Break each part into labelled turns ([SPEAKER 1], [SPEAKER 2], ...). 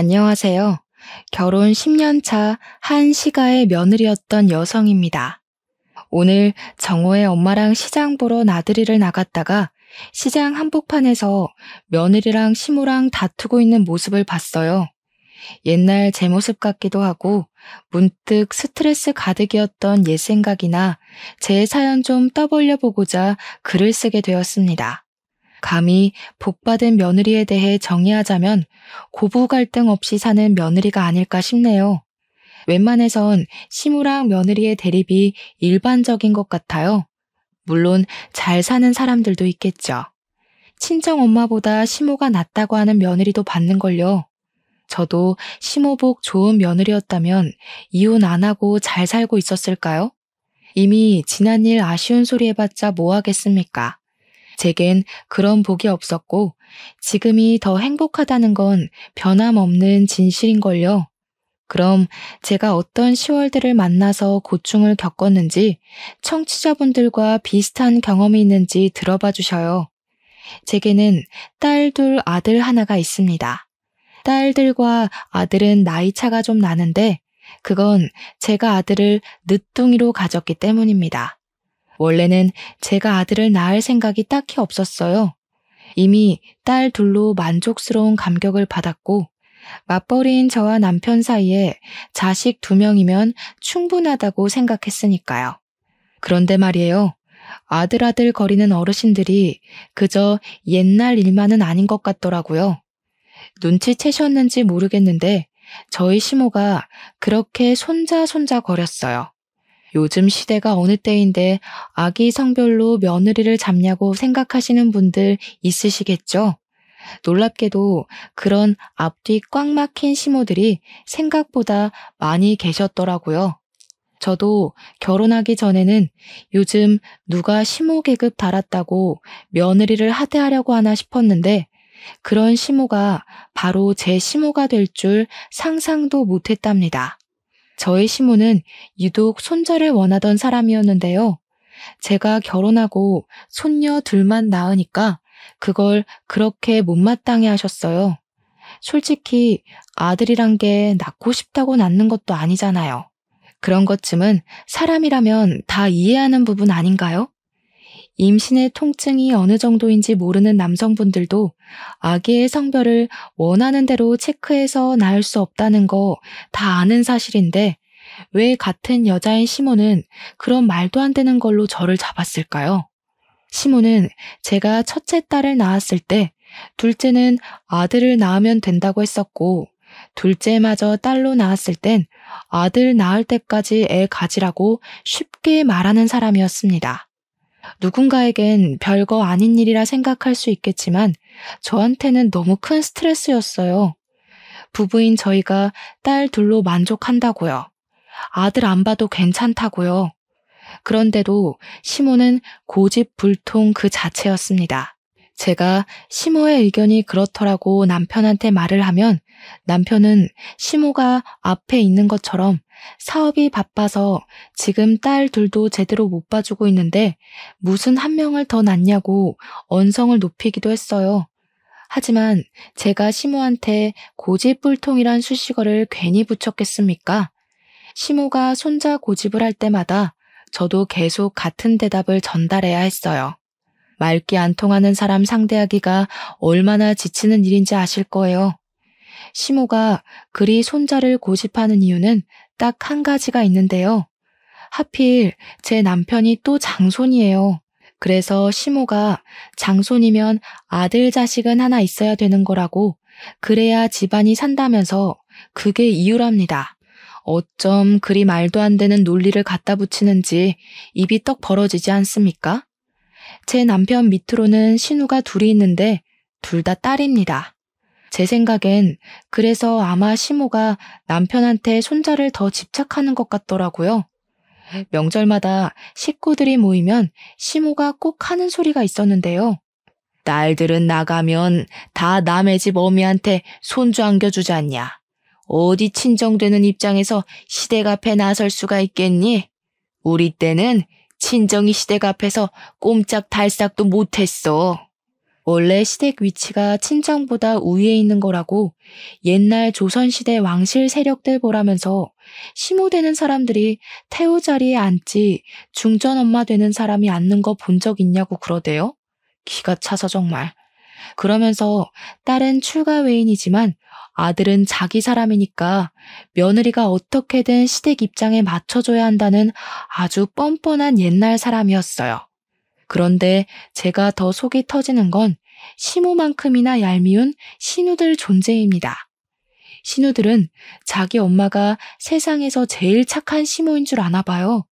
[SPEAKER 1] 안녕하세요. 결혼 10년 차 한 시가의 며느리였던 여성입니다. 오늘 정호의 엄마랑 시장 보러 나들이를 나갔다가 시장 한복판에서 며느리랑 시모랑 다투고 있는 모습을 봤어요. 옛날 제 모습 같기도 하고 문득 스트레스 가득이었던 옛 생각이나 제 사연 좀 떠벌려 보고자 글을 쓰게 되었습니다. 감히 복받은 며느리에 대해 정의하자면 고부 갈등 없이 사는 며느리가 아닐까 싶네요. 웬만해선 시모랑 며느리의 대립이 일반적인 것 같아요. 물론 잘 사는 사람들도 있겠죠. 친정 엄마보다 시모가 낫다고 하는 며느리도 봤는걸요. 저도 시모복 좋은 며느리였다면 이혼 안 하고 잘 살고 있었을까요? 이미 지난 일 아쉬운 소리 해봤자 뭐 하겠습니까? 제겐 그런 복이 없었고 지금이 더 행복하다는 건 변함없는 진실인걸요. 그럼 제가 어떤 시월들을 만나서 고충을 겪었는지 청취자분들과 비슷한 경험이 있는지 들어봐 주셔요. 제게는 딸 둘 아들 하나가 있습니다. 딸들과 아들은 나이 차가 좀 나는데 그건 제가 아들을 늦둥이로 가졌기 때문입니다. 원래는 제가 아들을 낳을 생각이 딱히 없었어요. 이미 딸 둘로 만족스러운 감격을 받았고 맞벌이인 저와 남편 사이에 자식 2명이면 충분하다고 생각했으니까요. 그런데 말이에요. 아들 거리는 어르신들이 그저 옛날 일만은 아닌 것 같더라고요. 눈치채셨는지 모르겠는데 저희 시모가 그렇게 손자 거렸어요. 요즘 시대가 어느 때인데 아기 성별로 며느리를 잡냐고 생각하시는 분들 있으시겠죠? 놀랍게도 그런 앞뒤 꽉 막힌 시모들이 생각보다 많이 계셨더라고요. 저도 결혼하기 전에는 요즘 누가 시모 계급 달았다고 며느리를 하대하려고 하나 싶었는데 그런 시모가 바로 제 시모가 될 줄 상상도 못했답니다. 저의 시모는 유독 손자를 원하던 사람이었는데요. 제가 결혼하고 손녀 둘만 낳으니까 그걸 그렇게 못마땅해 하셨어요. 솔직히 아들이란 게 낳고 싶다고 낳는 것도 아니잖아요. 그런 것쯤은 사람이라면 다 이해하는 부분 아닌가요? 임신의 통증이 어느 정도인지 모르는 남성분들도 아기의 성별을 원하는 대로 체크해서 낳을 수 없다는 거 다 아는 사실인데 왜 같은 여자인 시모는 그런 말도 안 되는 걸로 저를 잡았을까요? 시모는 제가 첫째 딸을 낳았을 때 둘째는 아들을 낳으면 된다고 했었고 둘째마저 딸로 낳았을 땐 아들 낳을 때까지 애 가지라고 쉽게 말하는 사람이었습니다. 누군가에겐 별거 아닌 일이라 생각할 수 있겠지만 저한테는 너무 큰 스트레스였어요. 부부인 저희가 딸 둘로 만족한다고요. 아들 안 봐도 괜찮다고요. 그런데도 시모는 고집불통 그 자체였습니다. 제가 시모의 의견이 그렇더라고 남편한테 말을 하면 남편은 시모가 앞에 있는 것처럼 사업이 바빠서 지금 딸 둘도 제대로 못 봐주고 있는데 무슨 한 명을 더 낳냐고 언성을 높이기도 했어요. 하지만 제가 시모한테 고집불통이란 수식어를 괜히 붙였겠습니까? 시모가 손자 고집을 할 때마다 저도 계속 같은 대답을 전달해야 했어요. 말귀 안 통하는 사람 상대하기가 얼마나 지치는 일인지 아실 거예요. 시모가 그리 손자를 고집하는 이유는 딱 한 가지가 있는데요. 하필 제 남편이 또 장손이에요. 그래서 시모가 장손이면 아들 자식은 하나 있어야 되는 거라고 그래야 집안이 산다면서 그게 이유랍니다. 어쩜 그리 말도 안 되는 논리를 갖다 붙이는지 입이 떡 벌어지지 않습니까? 제 남편 밑으로는 신우가 둘이 있는데 둘 다 딸입니다. 제 생각엔 그래서 아마 시모가 남편한테 손자를 더 집착하는 것 같더라고요. 명절마다 식구들이 모이면 시모가 꼭 하는 소리가 있었는데요. 딸들은 나가면 다 남의 집 어미한테 손주 안겨주지 않냐. 어디 친정되는 입장에서 시댁 앞에 나설 수가 있겠니? 우리 때는 친정이 시댁 앞에서 꼼짝달싹도 못했어. 원래 시댁 위치가 친정보다 우위에 있는 거라고 옛날 조선시대 왕실 세력들 보라면서 시모 되는 사람들이 태우 자리에 앉지 중전 엄마 되는 사람이 앉는 거 본 적 있냐고 그러대요. 기가 차서 정말. 그러면서 딸은 출가 외인이지만 아들은 자기 사람이니까 며느리가 어떻게든 시댁 입장에 맞춰줘야 한다는 아주 뻔뻔한 옛날 사람이었어요. 그런데 제가 더 속이 터지는 건 시모만큼이나 얄미운 신우들 존재입니다. 신우들은 자기 엄마가 세상에서 제일 착한 시모인 줄 아나 봐요.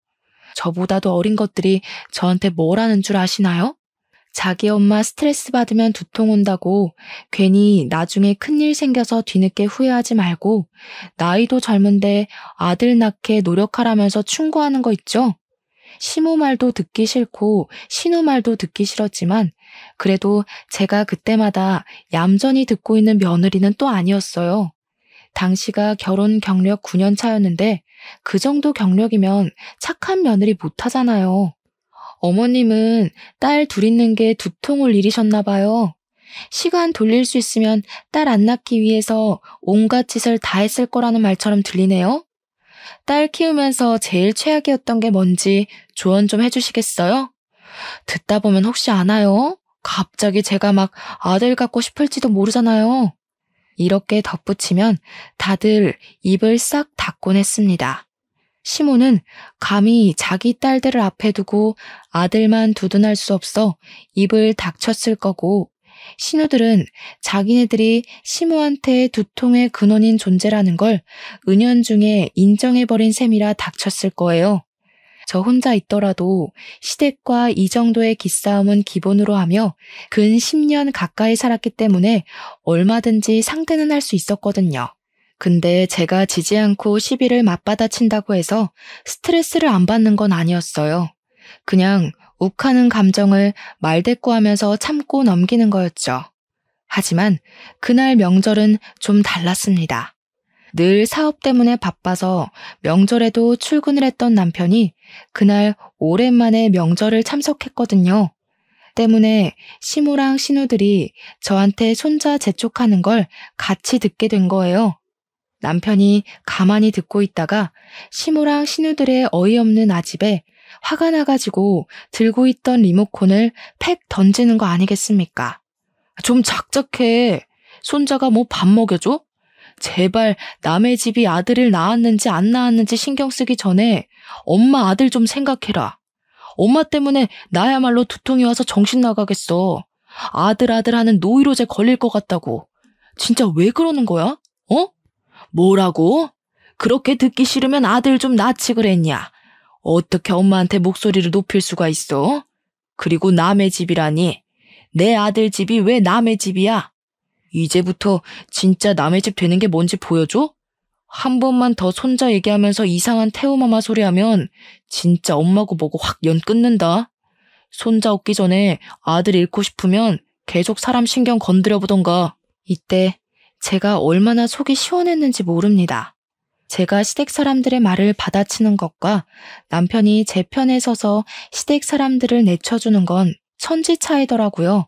[SPEAKER 1] 저보다도 어린 것들이 저한테 뭘 하는 줄 아시나요? 자기 엄마 스트레스 받으면 두통 온다고 괜히 나중에 큰일 생겨서 뒤늦게 후회하지 말고 나이도 젊은데 아들 낳게 노력하라면서 충고하는 거 있죠? 시모 말도 듣기 싫고 신우 말도 듣기 싫었지만 그래도 제가 그때마다 얌전히 듣고 있는 며느리는 또 아니었어요. 당시가 결혼 경력 9년 차였는데 그 정도 경력이면 착한 며느리 못하잖아요. 어머님은 딸 둘 있는 게 두통을 일이셨나 봐요. 시간 돌릴 수 있으면 딸 안 낳기 위해서 온갖 짓을 다 했을 거라는 말처럼 들리네요. 딸 키우면서 제일 최악이었던 게 뭔지 조언 좀 해주시겠어요? 듣다 보면 혹시 아나요? 갑자기 제가 막 아들 갖고 싶을지도 모르잖아요. 이렇게 덧붙이면 다들 입을 싹 닫곤 했습니다. 시모는 감히 자기 딸들을 앞에 두고 아들만 두둔할 수 없어 입을 닥쳤을 거고 신우들은 자기네들이 시모한테 두통의 근원인 존재라는 걸 은연중에 인정해버린 셈이라 닥쳤을 거예요. 저 혼자 있더라도 시댁과 이 정도의 기싸움은 기본으로 하며 근 10년 가까이 살았기 때문에 얼마든지 상대는 할 수 있었거든요. 근데 제가 지지 않고 시비를 맞받아친다고 해서 스트레스를 안 받는 건 아니었어요. 그냥 욱하는 감정을 말대꾸하면서 참고 넘기는 거였죠. 하지만 그날 명절은 좀 달랐습니다. 늘 사업 때문에 바빠서 명절에도 출근을 했던 남편이 그날 오랜만에 명절을 참석했거든요. 때문에 시모랑 신우들이 저한테 손자 재촉하는 걸 같이 듣게 된 거예요. 남편이 가만히 듣고 있다가 시모랑 신우들의 어이없는 아집에 화가 나가지고 들고 있던 리모컨을 팩 던지는 거 아니겠습니까? 좀 작작해. 손자가 뭐 밥 먹여줘? 제발 남의 집이 아들을 낳았는지 안 낳았는지 신경 쓰기 전에 엄마 아들 좀 생각해라. 엄마 때문에 나야말로 두통이 와서 정신 나가겠어. 아들 하는 노이로제 걸릴 것 같다고. 진짜 왜 그러는 거야? 어? 뭐라고? 그렇게 듣기 싫으면 아들 좀 낳지 그랬냐? 어떻게 엄마한테 목소리를 높일 수가 있어? 그리고 남의 집이라니. 내 아들 집이 왜 남의 집이야? 이제부터 진짜 남의 집 되는 게 뭔지 보여줘? 한 번만 더 손자 얘기하면서 이상한 태우마마 소리하면 진짜 엄마고 뭐고 확 연 끊는다. 손자 얻기 전에 아들 잃고 싶으면 계속 사람 신경 건드려 보던가. 이때 제가 얼마나 속이 시원했는지 모릅니다. 제가 시댁 사람들의 말을 받아치는 것과 남편이 제 편에 서서 시댁 사람들을 내쳐주는 건 천지 차이더라고요.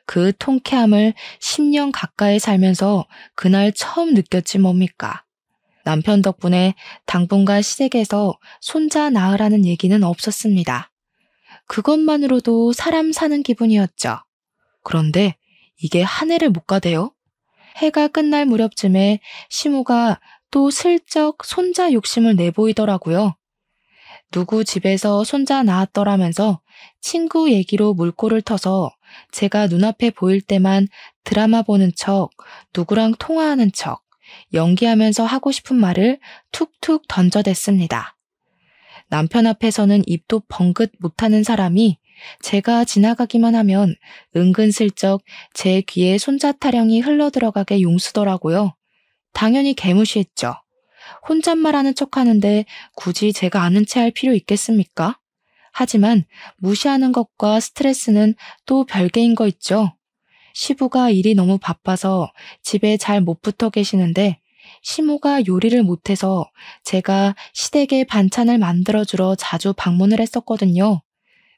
[SPEAKER 1] 그 통쾌함을 10년 가까이 살면서 그날 처음 느꼈지 뭡니까. 남편 덕분에 당분간 시댁에서 손자 낳으라는 얘기는 없었습니다. 그것만으로도 사람 사는 기분이었죠. 그런데 이게 한 해를 못 가대요. 해가 끝날 무렵쯤에 시모가 또 슬쩍 손자 욕심을 내보이더라고요. 누구 집에서 손자 낳았더라면서 친구 얘기로 물꼬를 터서 제가 눈앞에 보일 때만 드라마 보는 척, 누구랑 통화하는 척, 연기하면서 하고 싶은 말을 툭툭 던져댔습니다. 남편 앞에서는 입도 벙긋 못하는 사람이 제가 지나가기만 하면 은근슬쩍 제 귀에 손자 타령이 흘러들어가게 용수더라고요. 당연히 개무시했죠. 혼잣말하는 척하는데 굳이 제가 아는 체 할 필요 있겠습니까? 하지만 무시하는 것과 스트레스는 또 별개인 거 있죠. 시부가 일이 너무 바빠서 집에 잘 못 붙어 계시는데 시모가 요리를 못해서 제가 시댁에 반찬을 만들어주러 자주 방문을 했었거든요.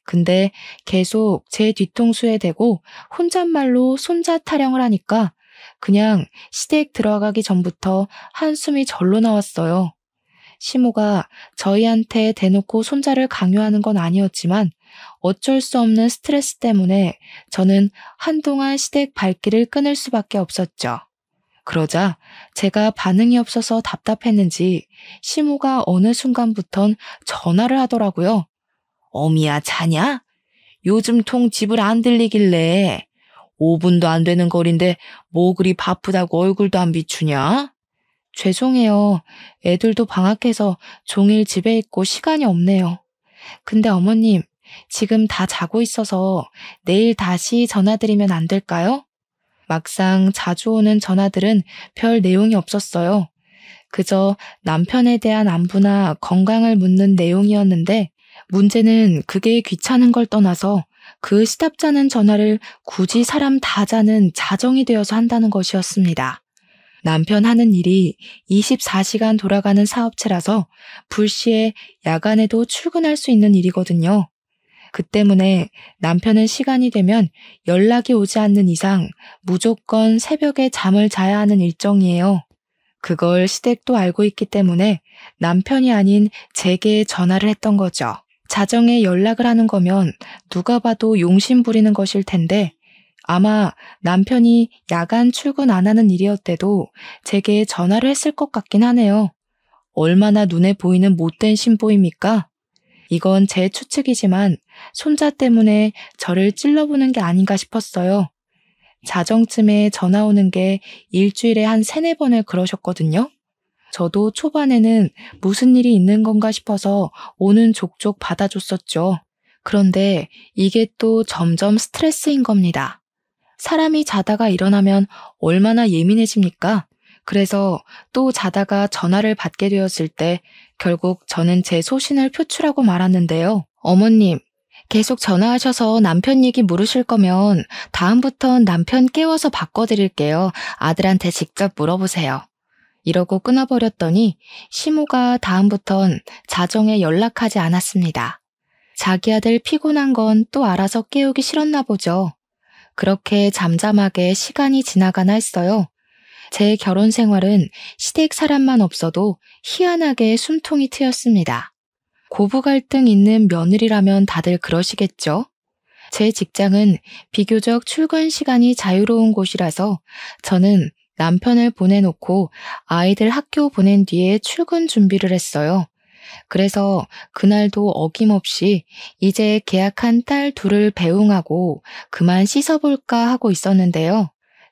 [SPEAKER 1] 근데 계속 제 뒤통수에 대고 혼잣말로 손자 타령을 하니까 그냥 시댁 들어가기 전부터 한숨이 절로 나왔어요. 시모가 저희한테 대놓고 손자를 강요하는 건 아니었지만 어쩔 수 없는 스트레스 때문에 저는 한동안 시댁 발길을 끊을 수밖에 없었죠. 그러자 제가 반응이 없어서 답답했는지 시모가 어느 순간부턴 전화를 하더라고요. 어미야, 자냐? 요즘 통 집을 안 들리길래 5분도 안 되는 거리인데 뭐 그리 바쁘다고 얼굴도 안 비추냐? 죄송해요. 애들도 방학해서 종일 집에 있고 시간이 없네요. 근데 어머님, 지금 다 자고 있어서 내일 다시 전화드리면 안 될까요? 막상 자주 오는 전화들은 별 내용이 없었어요. 그저 남편에 대한 안부나 건강을 묻는 내용이었는데 문제는 그게 귀찮은 걸 떠나서 그 시답잖은 전화를 굳이 사람 다 자는 자정이 되어서 한다는 것이었습니다. 남편 하는 일이 24시간 돌아가는 사업체라서 불시에 야간에도 출근할 수 있는 일이거든요. 그 때문에 남편은 시간이 되면 연락이 오지 않는 이상 무조건 새벽에 잠을 자야 하는 일정이에요. 그걸 시댁도 알고 있기 때문에 남편이 아닌 제게 전화를 했던 거죠. 자정에 연락을 하는 거면 누가 봐도 용심 부리는 것일 텐데 아마 남편이 야간 출근 안 하는 일이었대도 제게 전화를 했을 것 같긴 하네요. 얼마나 눈에 보이는 못된 신보입니까? 이건 제 추측이지만 손자 때문에 저를 찔러보는 게 아닌가 싶었어요. 자정쯤에 전화 오는 게 일주일에 한 3-4번을 그러셨거든요. 저도 초반에는 무슨 일이 있는 건가 싶어서 오는 족족 받아줬었죠. 그런데 이게 또 점점 스트레스인 겁니다. 사람이 자다가 일어나면 얼마나 예민해집니까? 그래서 또 자다가 전화를 받게 되었을 때 결국 저는 제 소신을 표출하고 말았는데요. 어머님, 계속 전화하셔서 남편 얘기 물으실 거면 다음부턴 남편 깨워서 바꿔드릴게요. 아들한테 직접 물어보세요. 이러고 끊어버렸더니 시모가 다음부턴 자정에 연락하지 않았습니다. 자기 아들 피곤한 건 또 알아서 깨우기 싫었나 보죠. 그렇게 잠잠하게 시간이 지나가나 했어요. 제 결혼 생활은 시댁 사람만 없어도 희한하게 숨통이 트였습니다. 고부 갈등 있는 며느리라면 다들 그러시겠죠? 제 직장은 비교적 출근 시간이 자유로운 곳이라서 저는 남편을 보내놓고 아이들 학교 보낸 뒤에 출근 준비를 했어요. 그래서 그날도 어김없이 이제 계약한 딸 둘을 배웅하고 그만 씻어볼까 하고 있었는데요.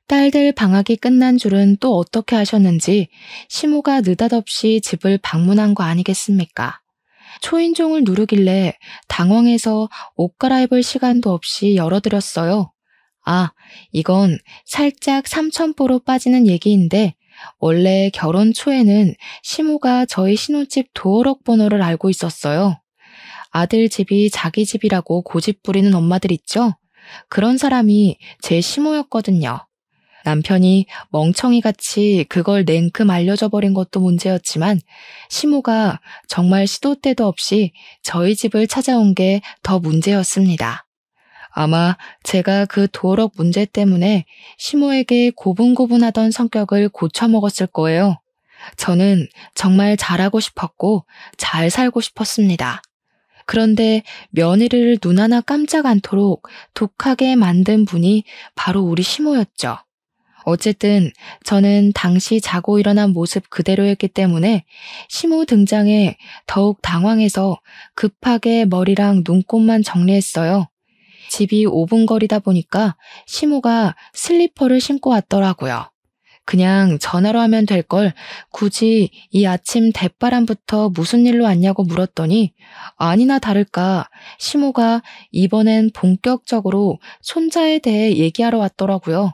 [SPEAKER 1] 딸들 방학이 끝난 줄은 또 어떻게 하셨는지 시모가 느닷없이 집을 방문한 거 아니겠습니까? 초인종을 누르길래 당황해서 옷 갈아입을 시간도 없이 열어드렸어요. 아, 이건 살짝 삼천포로 빠지는 얘기인데 원래 결혼 초에는 시모가 저희 신혼집 도어록 번호를 알고 있었어요. 아들 집이 자기 집이라고 고집 부리는 엄마들 있죠? 그런 사람이 제 시모였거든요. 남편이 멍청이같이 그걸 냉큼 알려줘 버린 것도 문제였지만 시모가 정말 시도 때도 없이 저희 집을 찾아온 게 더 문제였습니다. 아마 제가 그 도어록 문제 때문에 시모에게 고분고분하던 성격을 고쳐먹었을 거예요. 저는 정말 잘하고 싶었고 잘 살고 싶었습니다. 그런데 며느리를 눈 하나 깜짝 않도록 독하게 만든 분이 바로 우리 시모였죠. 어쨌든 저는 당시 자고 일어난 모습 그대로였기 때문에 시모 등장에 더욱 당황해서 급하게 머리랑 눈곱만 정리했어요. 집이 5분 거리다 보니까 시모가 슬리퍼를 신고 왔더라고요. 그냥 전화로 하면 될 걸 굳이 이 아침 대바람부터 무슨 일로 왔냐고 물었더니 아니나 다를까 시모가 이번엔 본격적으로 손자에 대해 얘기하러 왔더라고요.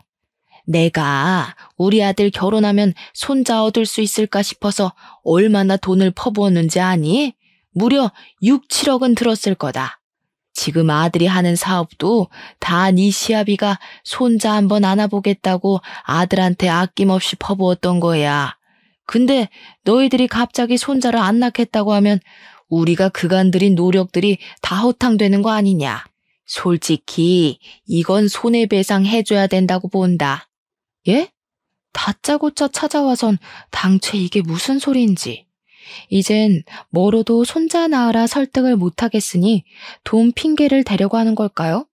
[SPEAKER 1] 내가 우리 아들 결혼하면 손자 얻을 수 있을까 싶어서 얼마나 돈을 퍼부었는지 아니? 무려 6-7억은 들었을 거다. 지금 아들이 하는 사업도 다 네 시아비가 손자 한번 안아보겠다고 아들한테 아낌없이 퍼부었던 거야. 근데 너희들이 갑자기 손자를 안 낳겠다고 하면 우리가 그간 들인 노력들이 다 허탕되는 거 아니냐. 솔직히 이건 손해배상 해줘야 된다고 본다. 예? 다짜고짜 찾아와선 당최 이게 무슨 소리인지. 이젠 뭐로도 손자 낳으라 설득을 못하겠으니 돈 핑계를 대려고 하는 걸까요?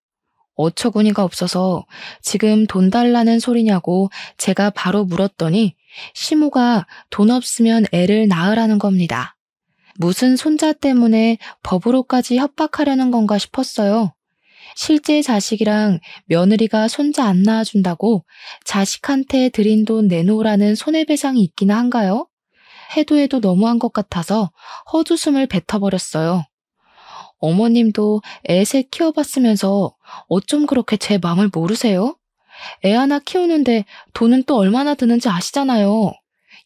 [SPEAKER 1] 어처구니가 없어서 지금 돈 달라는 소리냐고 제가 바로 물었더니 시모가 돈 없으면 애를 낳으라는 겁니다. 무슨 손자 때문에 법으로까지 협박하려는 건가 싶었어요. 실제 자식이랑 며느리가 손자 안 낳아준다고 자식한테 드린 돈 내놓으라는 손해배상이 있기나 한가요? 해도 너무한 것 같아서 헛웃음을 뱉어버렸어요. 어머님도 애셋 키워봤으면서 어쩜 그렇게 제 마음을 모르세요? 애 하나 키우는데 돈은 또 얼마나 드는지 아시잖아요.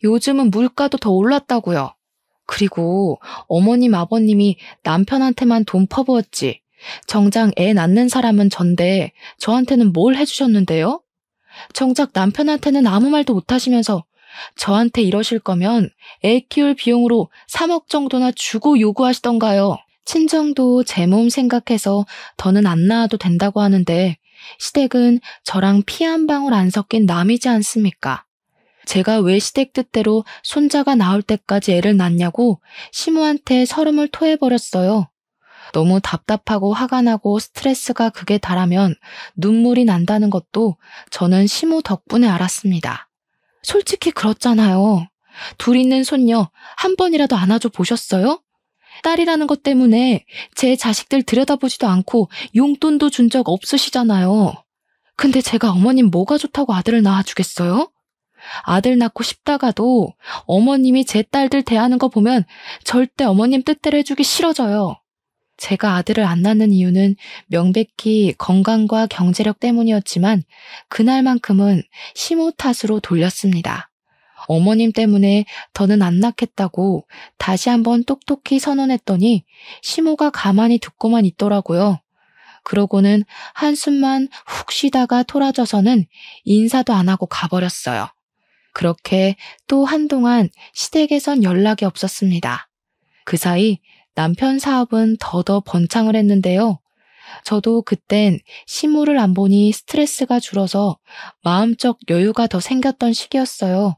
[SPEAKER 1] 요즘은 물가도 더 올랐다고요. 그리고 어머님 아버님이 남편한테만 돈 퍼부었지. 정작 애 낳는 사람은 전데 저한테는 뭘 해주셨는데요? 정작 남편한테는 아무 말도 못하시면서 저한테 이러실 거면 애 키울 비용으로 3억 정도나 주고 요구하시던가요. 친정도 제 몸 생각해서 더는 안 낳아도 된다고 하는데 시댁은 저랑 피 한 방울 안 섞인 남이지 않습니까? 제가 왜 시댁 뜻대로 손자가 나올 때까지 애를 낳냐고 시모한테 서름을 토해버렸어요. 너무 답답하고 화가 나고 스트레스가 극에 달하면 눈물이 난다는 것도 저는 시모 덕분에 알았습니다. 솔직히 그렇잖아요. 둘 있는 손녀 한 번이라도 안아줘 보셨어요? 딸이라는 것 때문에 제 자식들 들여다보지도 않고 용돈도 준 적 없으시잖아요. 근데 제가 어머님 뭐가 좋다고 아들을 낳아주겠어요? 아들 낳고 싶다가도 어머님이 제 딸들 대하는 거 보면 절대 어머님 뜻대로 해주기 싫어져요. 제가 아들을 안 낳는 이유는 명백히 건강과 경제력 때문이었지만 그날만큼은 시모 탓으로 돌렸습니다. 어머님 때문에 더는 안 낳겠다고 다시 한번 똑똑히 선언했더니 시모가 가만히 듣고만 있더라고요. 그러고는 한숨만 훅 쉬다가 토라져서는 인사도 안 하고 가버렸어요. 그렇게 또 한동안 시댁에선 연락이 없었습니다. 그 사이 남편 사업은 더더 번창을 했는데요. 저도 그땐 시모를 안 보니 스트레스가 줄어서 마음적 여유가 더 생겼던 시기였어요.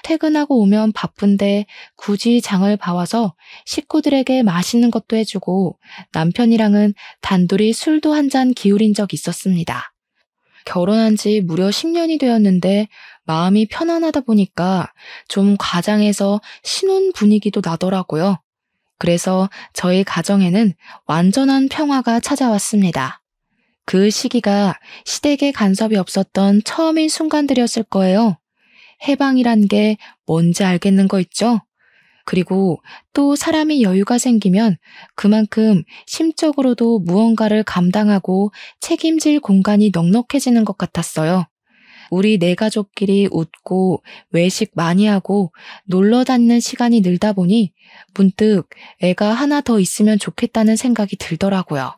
[SPEAKER 1] 퇴근하고 오면 바쁜데 굳이 장을 봐와서 식구들에게 맛있는 것도 해주고 남편이랑은 단둘이 술도 한 잔 기울인 적 있었습니다. 결혼한 지 무려 10년이 되었는데 마음이 편안하다 보니까 좀 과장해서 신혼 분위기도 나더라고요. 그래서 저희 가정에는 완전한 평화가 찾아왔습니다. 그 시기가 시댁에 간섭이 없었던 처음인 순간들이었을 거예요. 해방이란 게 뭔지 알겠는 거 있죠? 그리고 또 사람이 여유가 생기면 그만큼 심적으로도 무언가를 감당하고 책임질 공간이 넉넉해지는 것 같았어요. 우리 네 가족끼리 웃고 외식 많이 하고 놀러 다니는 시간이 늘다 보니 문득 애가 하나 더 있으면 좋겠다는 생각이 들더라고요.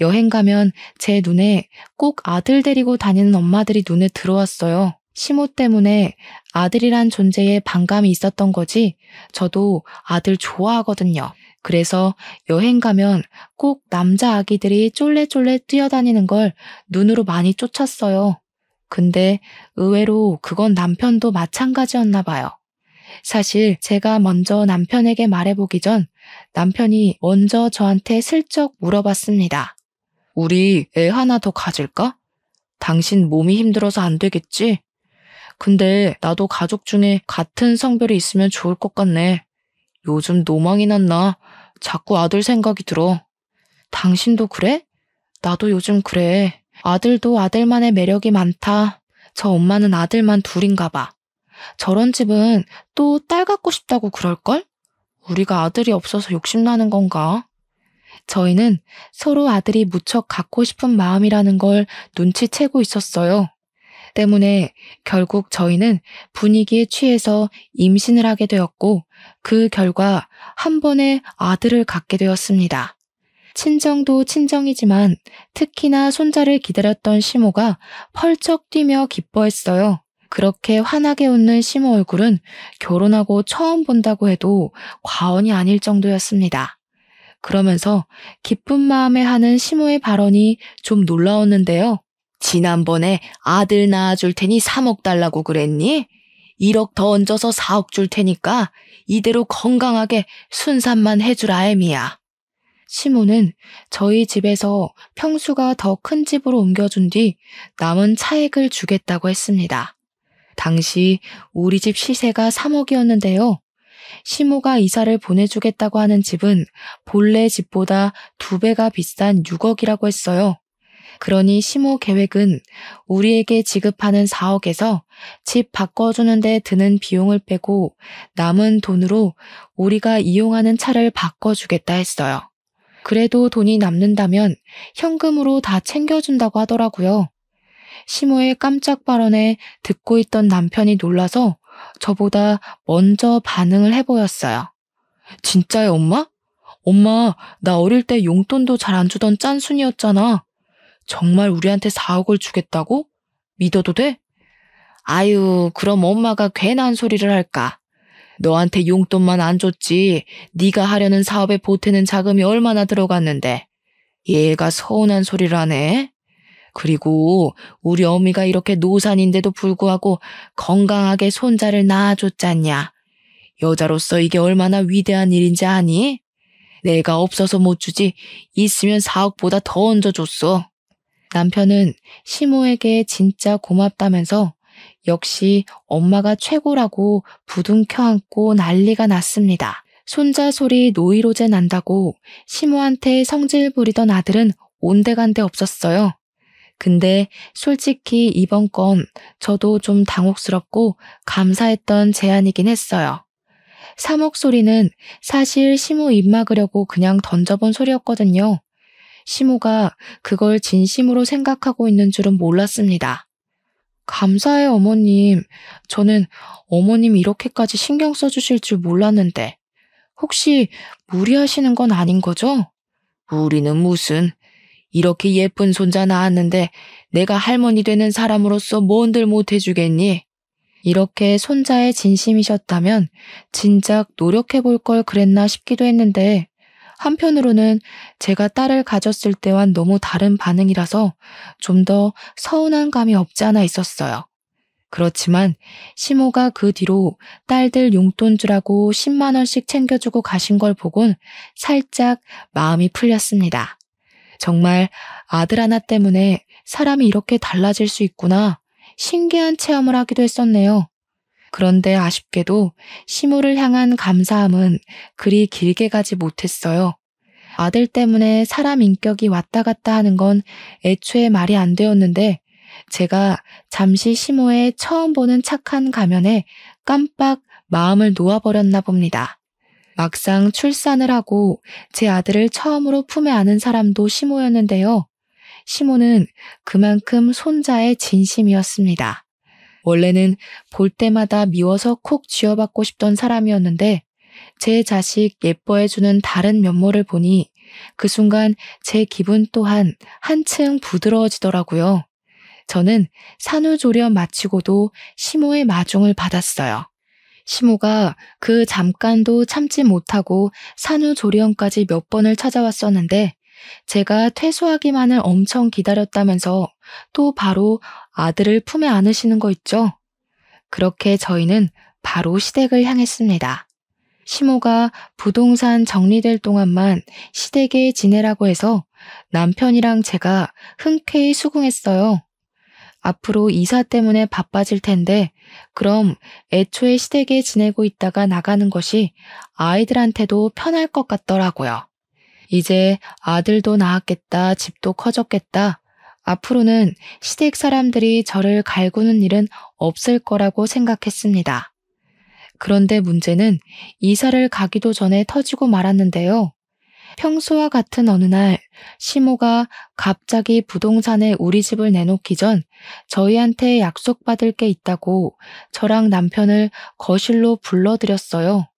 [SPEAKER 1] 여행 가면 제 눈에 꼭 아들 데리고 다니는 엄마들이 눈에 들어왔어요. 시모 때문에 아들이란 존재에 반감이 있었던 거지 저도 아들 좋아하거든요. 그래서 여행 가면 꼭 남자 아기들이 쫄래쫄래 뛰어다니는 걸 눈으로 많이 쫓았어요. 근데 의외로 그건 남편도 마찬가지였나 봐요. 사실 제가 먼저 남편에게 말해보기 전 남편이 먼저 저한테 슬쩍 물어봤습니다. 우리 애 하나 더 가질까? 당신 몸이 힘들어서 안 되겠지? 근데 나도 가족 중에 같은 성별이 있으면 좋을 것 같네. 요즘 노망이 났나? 자꾸 아들 생각이 들어. 당신도 그래? 나도 요즘 그래. 아들도 아들만의 매력이 많다. 저 엄마는 아들만 둘인가 봐. 저런 집은 또 딸 갖고 싶다고 그럴걸? 우리가 아들이 없어서 욕심나는 건가? 저희는 서로 아들이 무척 갖고 싶은 마음이라는 걸 눈치채고 있었어요. 때문에 결국 저희는 분위기에 취해서 임신을 하게 되었고 그 결과 한 번에 아들을 갖게 되었습니다. 친정도 친정이지만 특히나 손자를 기다렸던 시모가 펄쩍 뛰며 기뻐했어요. 그렇게 환하게 웃는 시모 얼굴은 결혼하고 처음 본다고 해도 과언이 아닐 정도였습니다. 그러면서 기쁜 마음에 하는 시모의 발언이 좀 놀라웠는데요. 지난번에 아들 낳아줄 테니 3억 달라고 그랬니? 1억 더 얹어서 4억 줄 테니까 이대로 건강하게 순산만 해주라 애미야. 시모는 저희 집에서 평수가 더 큰 집으로 옮겨준 뒤 남은 차액을 주겠다고 했습니다. 당시 우리 집 시세가 3억이었는데요. 시모가 이사를 보내주겠다고 하는 집은 본래 집보다 2배가 비싼 6억이라고 했어요. 그러니 시모 계획은 우리에게 지급하는 4억에서 집 바꿔주는데 드는 비용을 빼고 남은 돈으로 우리가 이용하는 차를 바꿔주겠다 했어요. 그래도 돈이 남는다면 현금으로 다 챙겨준다고 하더라고요. 시모의 깜짝 발언에 듣고 있던 남편이 놀라서 저보다 먼저 반응을 해보였어요. 진짜요, 엄마? 엄마, 나 어릴 때 용돈도 잘 안 주던 짠순이었잖아. 정말 우리한테 4억을 주겠다고? 믿어도 돼? 아유, 그럼 엄마가 괜한 소리를 할까? 너한테 용돈만 안 줬지 네가 하려는 사업에 보태는 자금이 얼마나 들어갔는데. 얘가 서운한 소리를 하네. 그리고 우리 어미가 이렇게 노산인데도 불구하고 건강하게 손자를 낳아줬잖냐. 여자로서 이게 얼마나 위대한 일인지 아니? 내가 없어서 못 주지 있으면 4억보다 더 얹어줬어. 남편은 시모에게 진짜 고맙다면서 역시 엄마가 최고라고 부둥켜 안고 난리가 났습니다. 손자 소리 노이로제 난다고 시모한테 성질 부리던 아들은 온데간데 없었어요. 근데 솔직히 이번 건 저도 좀 당혹스럽고 감사했던 제안이긴 했어요. 3억 소리는 사실 시모 입 막으려고 그냥 던져본 소리였거든요. 시모가 그걸 진심으로 생각하고 있는 줄은 몰랐습니다. 감사해요, 어머님. 저는 어머님 이렇게까지 신경 써주실 줄 몰랐는데. 혹시 무리하시는 건 아닌 거죠? 무리는 무슨. 이렇게 예쁜 손자 낳았는데 내가 할머니 되는 사람으로서 뭔들 못해주겠니? 이렇게 손자의 진심이셨다면 진작 노력해볼 걸 그랬나 싶기도 했는데 한편으로는 제가 딸을 가졌을 때와는 너무 다른 반응이라서 좀 더 서운한 감이 없지 않아 있었어요. 그렇지만 시모가 그 뒤로 딸들 용돈 주라고 10만 원씩 챙겨주고 가신 걸 보곤 살짝 마음이 풀렸습니다. 정말 아들 하나 때문에 사람이 이렇게 달라질 수 있구나 신기한 체험을 하기도 했었네요. 그런데 아쉽게도 시모를 향한 감사함은 그리 길게 가지 못했어요. 아들 때문에 사람 인격이 왔다 갔다 하는 건 애초에 말이 안 되었는데 제가 잠시 시모의 처음 보는 착한 가면에 깜빡 마음을 놓아버렸나 봅니다. 막상 출산을 하고 제 아들을 처음으로 품에 안은 사람도 시모였는데요. 시모는 그만큼 손자의 진심이었습니다. 원래는 볼 때마다 미워서 콕 쥐어받고 싶던 사람이었는데 제 자식 예뻐해주는 다른 면모를 보니 그 순간 제 기분 또한 한층 부드러워지더라고요. 저는 산후조리원 마치고도 시모의 마중을 받았어요. 시모가 그 잠깐도 참지 못하고 산후조리원까지 몇 번을 찾아왔었는데 제가 퇴소하기만을 엄청 기다렸다면서 또 바로 아들을 품에 안으시는 거 있죠? 그렇게 저희는 바로 시댁을 향했습니다. 시모가 부동산 정리될 동안만 시댁에 지내라고 해서 남편이랑 제가 흔쾌히 수긍했어요. 앞으로 이사 때문에 바빠질 텐데 그럼 애초에 시댁에 지내고 있다가 나가는 것이 아이들한테도 편할 것 같더라고요. 이제 아들도 낳았겠다, 집도 커졌겠다. 앞으로는 시댁 사람들이 저를 갈구는 일은 없을 거라고 생각했습니다. 그런데 문제는 이사를 가기도 전에 터지고 말았는데요. 평소와 같은 어느 날 시모가 갑자기 부동산에 우리 집을 내놓기 전 저희한테 약속받을 게 있다고 저랑 남편을 거실로 불러들였어요.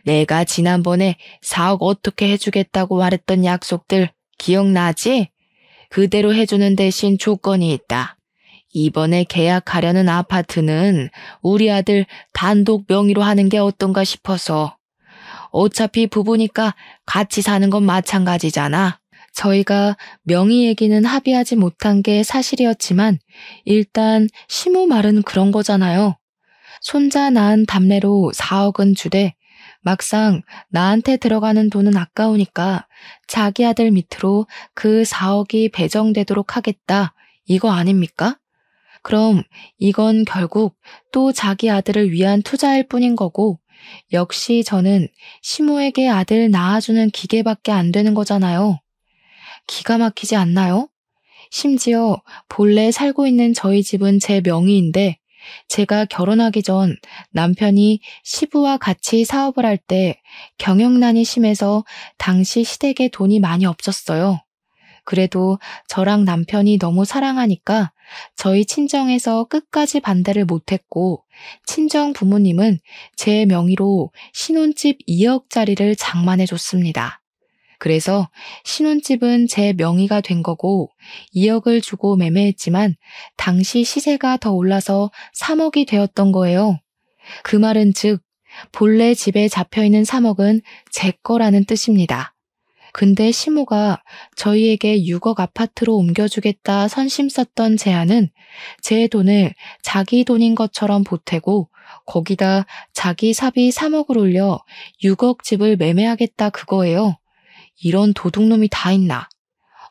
[SPEAKER 1] 내가 지난번에 4억 어떻게 해주겠다고 말했던 약속들 기억나지? 그대로 해주는 대신 조건이 있다. 이번에 계약하려는 아파트는 우리 아들 단독 명의로 하는 게 어떤가 싶어서. 어차피 부부니까 같이 사는 건 마찬가지잖아. 저희가 명의 얘기는 합의하지 못한 게 사실이었지만 일단 시모 말은 그런 거잖아요. 손자 낳은 답례로 4억은 주되 막상 나한테 들어가는 돈은 아까우니까 자기 아들 밑으로 그 4억이 배정되도록 하겠다. 이거 아닙니까? 그럼 이건 결국 또 자기 아들을 위한 투자일 뿐인 거고 역시 저는 시모에게 아들 낳아주는 기계밖에 안 되는 거잖아요. 기가 막히지 않나요? 심지어 본래 살고 있는 저희 집은 제 명의인데 제가 결혼하기 전 남편이 시부와 같이 사업을 할 때 경영난이 심해서 당시 시댁에 돈이 많이 없었어요. 그래도 저랑 남편이 너무 사랑하니까 저희 친정에서 끝까지 반대를 못했고 친정 부모님은 제 명의로 신혼집 2억짜리를 장만해 줬습니다. 그래서 신혼집은 제 명의가 된 거고 2억을 주고 매매했지만 당시 시세가 더 올라서 3억이 되었던 거예요. 그 말은 즉 본래 집에 잡혀있는 3억은 제 거라는 뜻입니다. 근데 시모가 저희에게 6억 아파트로 옮겨주겠다 선심 썼던 제안은 제 돈을 자기 돈인 것처럼 보태고 거기다 자기 사비 3억을 올려 6억 집을 매매하겠다 그거예요. 이런 도둑놈이 다 있나.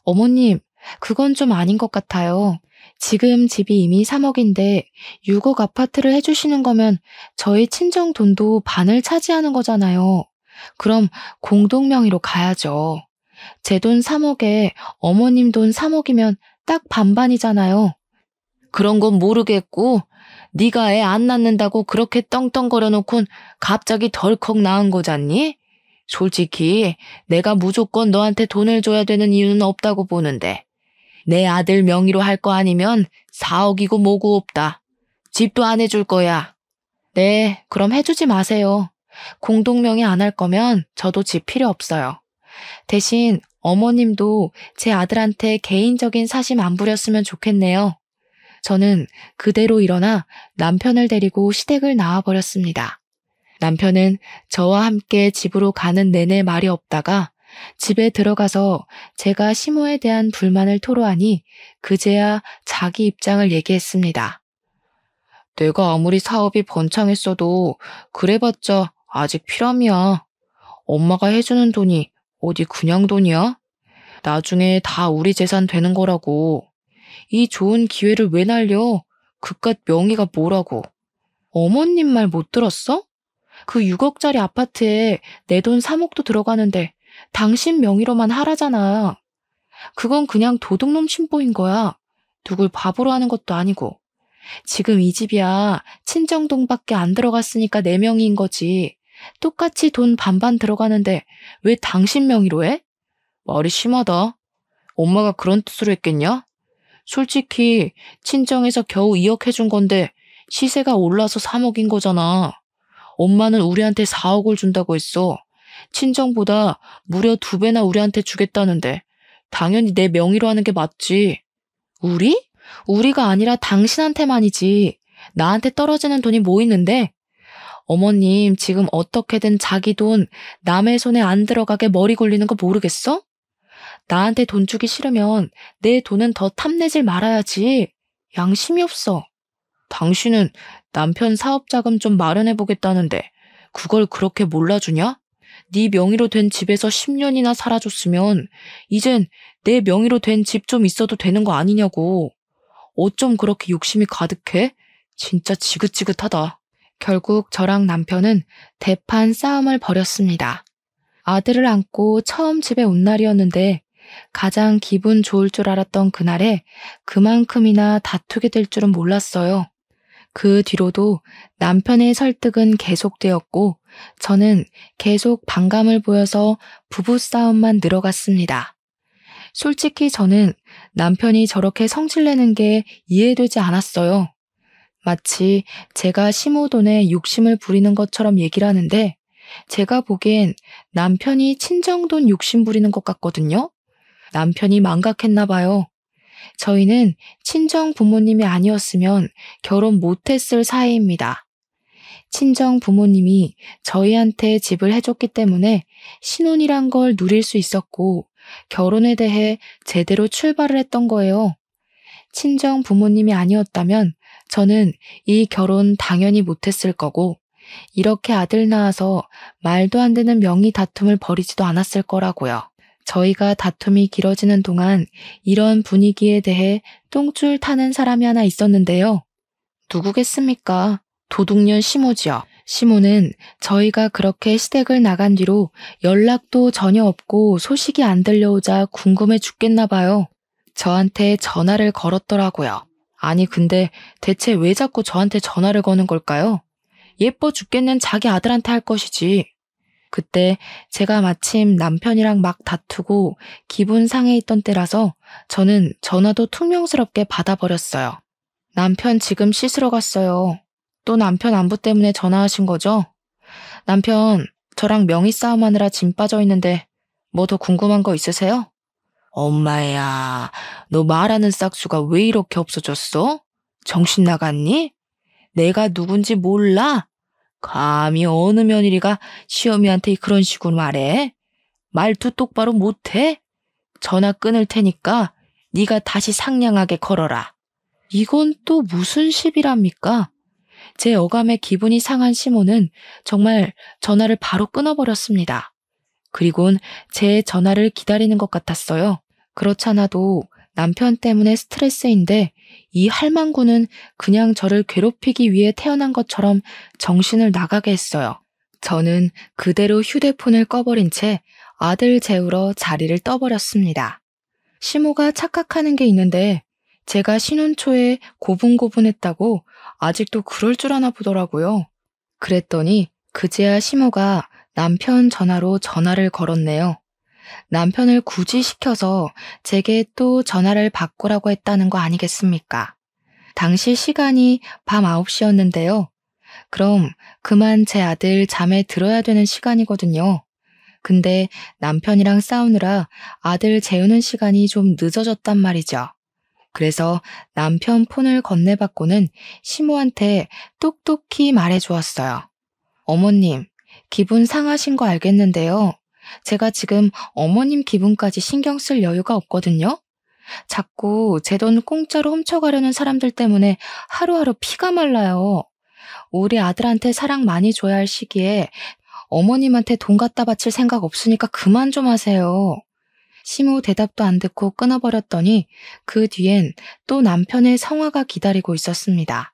[SPEAKER 1] 어머님, 그건 좀 아닌 것 같아요. 지금 집이 이미 3억인데 6억 아파트를 해주시는 거면 저희 친정 돈도 반을 차지하는 거잖아요. 그럼 공동 명의로 가야죠. 제 돈 3억에 어머님 돈 3억이면 딱 반반이잖아요. 그런 건 모르겠고 네가 애 안 낳는다고 그렇게 떵떵거려 놓곤 갑자기 덜컥 낳은 거잖니? 솔직히 내가 무조건 너한테 돈을 줘야 되는 이유는 없다고 보는데 내 아들 명의로 할 거 아니면 4억이고 뭐고 없다. 집도 안 해줄 거야. 네, 그럼 해주지 마세요. 공동명의 안 할 거면 저도 집 필요 없어요. 대신 어머님도 제 아들한테 개인적인 사심 안 부렸으면 좋겠네요. 저는 그대로 일어나 남편을 데리고 시댁을 나와버렸습니다. 남편은 저와 함께 집으로 가는 내내 말이 없다가 집에 들어가서 제가 시모에 대한 불만을 토로하니 그제야 자기 입장을 얘기했습니다. 내가 아무리 사업이 번창했어도 그래봤자 아직 피람이야. 엄마가 해주는 돈이 어디 그냥 돈이야? 나중에 다 우리 재산 되는 거라고. 이 좋은 기회를 왜 날려? 그깟 명의가 뭐라고. 어머님 말 못 들었어? 그 6억짜리 아파트에 내 돈 3억도 들어가는데 당신 명의로만 하라잖아. 그건 그냥 도둑놈 심보인 거야. 누굴 바보로 하는 것도 아니고. 지금 이 집이야 친정돈밖에 안 들어갔으니까 내 명의인 거지. 똑같이 돈 반반 들어가는데 왜 당신 명의로 해? 말이 심하다. 엄마가 그런 뜻으로 했겠냐? 솔직히 친정에서 겨우 2억 해준 건데 시세가 올라서 3억인 거잖아. 엄마는 우리한테 4억을 준다고 했어. 친정보다 무려 2배나 우리한테 주겠다는데 당연히 내 명의로 하는 게 맞지. 우리? 우리가 아니라 당신한테만이지. 나한테 떨어지는 돈이 뭐 있는데? 어머님 지금 어떻게든 자기 돈 남의 손에 안 들어가게 머리 굴리는 거 모르겠어? 나한테 돈 주기 싫으면 내 돈은 더 탐내질 말아야지. 양심이 없어. 당신은 남편 사업자금 좀 마련해보겠다는데 그걸 그렇게 몰라주냐? 네 명의로 된 집에서 10년이나 살아줬으면 이젠 내 명의로 된 집 좀 있어도 되는 거 아니냐고. 어쩜 그렇게 욕심이 가득해? 진짜 지긋지긋하다. 결국 저랑 남편은 대판 싸움을 벌였습니다. 아들을 안고 처음 집에 온 날이었는데 가장 기분 좋을 줄 알았던 그날에 그만큼이나 다투게 될 줄은 몰랐어요. 그 뒤로도 남편의 설득은 계속되었고 저는 계속 반감을 보여서 부부싸움만 늘어갔습니다. 솔직히 저는 남편이 저렇게 성질내는 게 이해되지 않았어요. 마치 제가 시모 돈에 욕심을 부리는 것처럼 얘기를 하는데 제가 보기엔 남편이 친정돈 욕심 부리는 것 같거든요. 남편이 망각했나 봐요. 저희는 친정 부모님이 아니었으면 결혼 못했을 사이입니다. 친정 부모님이 저희한테 집을 해줬기 때문에 신혼이란 걸 누릴 수 있었고 결혼에 대해 제대로 출발을 했던 거예요. 친정 부모님이 아니었다면 저는 이 결혼 당연히 못했을 거고 이렇게 아들 낳아서 말도 안 되는 명의 다툼을 벌이지도 않았을 거라고요. 저희가 다툼이 길어지는 동안 이런 분위기에 대해 똥줄 타는 사람이 하나 있었는데요. 누구겠습니까? 도둑년 시모지요. 시모는 저희가 그렇게 시댁을 나간 뒤로 연락도 전혀 없고 소식이 안 들려오자 궁금해 죽겠나 봐요. 저한테 전화를 걸었더라고요. 아니 근데 대체 왜 자꾸 저한테 전화를 거는 걸까요? 예뻐 죽겠는 자기 아들한테 할 것이지. 그때 제가 마침 남편이랑 막 다투고 기분 상해 있던 때라서 저는 전화도 퉁명스럽게 받아버렸어요. 남편 지금 씻으러 갔어요. 또 남편 안부 때문에 전화하신 거죠? 남편, 저랑 명의 싸움하느라 짐 빠져 있는데 뭐 더 궁금한 거 있으세요? 엄마야, 너 말하는 싹수가 왜 이렇게 없어졌어? 정신 나갔니? 내가 누군지 몰라? 감히 어느 며느리가 시어미한테 그런 식으로 말해? 말투 똑바로 못해? 전화 끊을 테니까 네가 다시 상냥하게 걸어라. 이건 또 무슨 시비랍니까? 제 어감에 기분이 상한 시모는 정말 전화를 바로 끊어버렸습니다. 그리곤 제 전화를 기다리는 것 같았어요. 그렇잖아도 남편 때문에 스트레스인데 이 할망구는 그냥 저를 괴롭히기 위해 태어난 것처럼 정신을 나가게 했어요. 저는 그대로 휴대폰을 꺼버린 채 아들 재우러 자리를 떠버렸습니다. 시모가 착각하는 게 있는데 제가 신혼 초에 고분고분했다고 아직도 그럴 줄 아나 보더라고요. 그랬더니 그제야 시모가 남편 전화로 전화를 걸었네요. 남편을 굳이 시켜서 제게 또 전화를 바꾸라고 했다는 거 아니겠습니까? 당시 시간이 밤 9시였는데요. 그럼 그만 제 아들 잠에 들어야 되는 시간이거든요. 근데 남편이랑 싸우느라 아들 재우는 시간이 좀 늦어졌단 말이죠. 그래서 남편 폰을 건네받고는 시모한테 똑똑히 말해주었어요. 어머님, 기분 상하신 거 알겠는데요. 제가 지금 어머님 기분까지 신경 쓸 여유가 없거든요. 자꾸 제 돈 공짜로 훔쳐가려는 사람들 때문에 하루하루 피가 말라요. 우리 아들한테 사랑 많이 줘야 할 시기에 어머님한테 돈 갖다 바칠 생각 없으니까 그만 좀 하세요. 시모 대답도 안 듣고 끊어버렸더니 그 뒤엔 또 남편의 성화가 기다리고 있었습니다.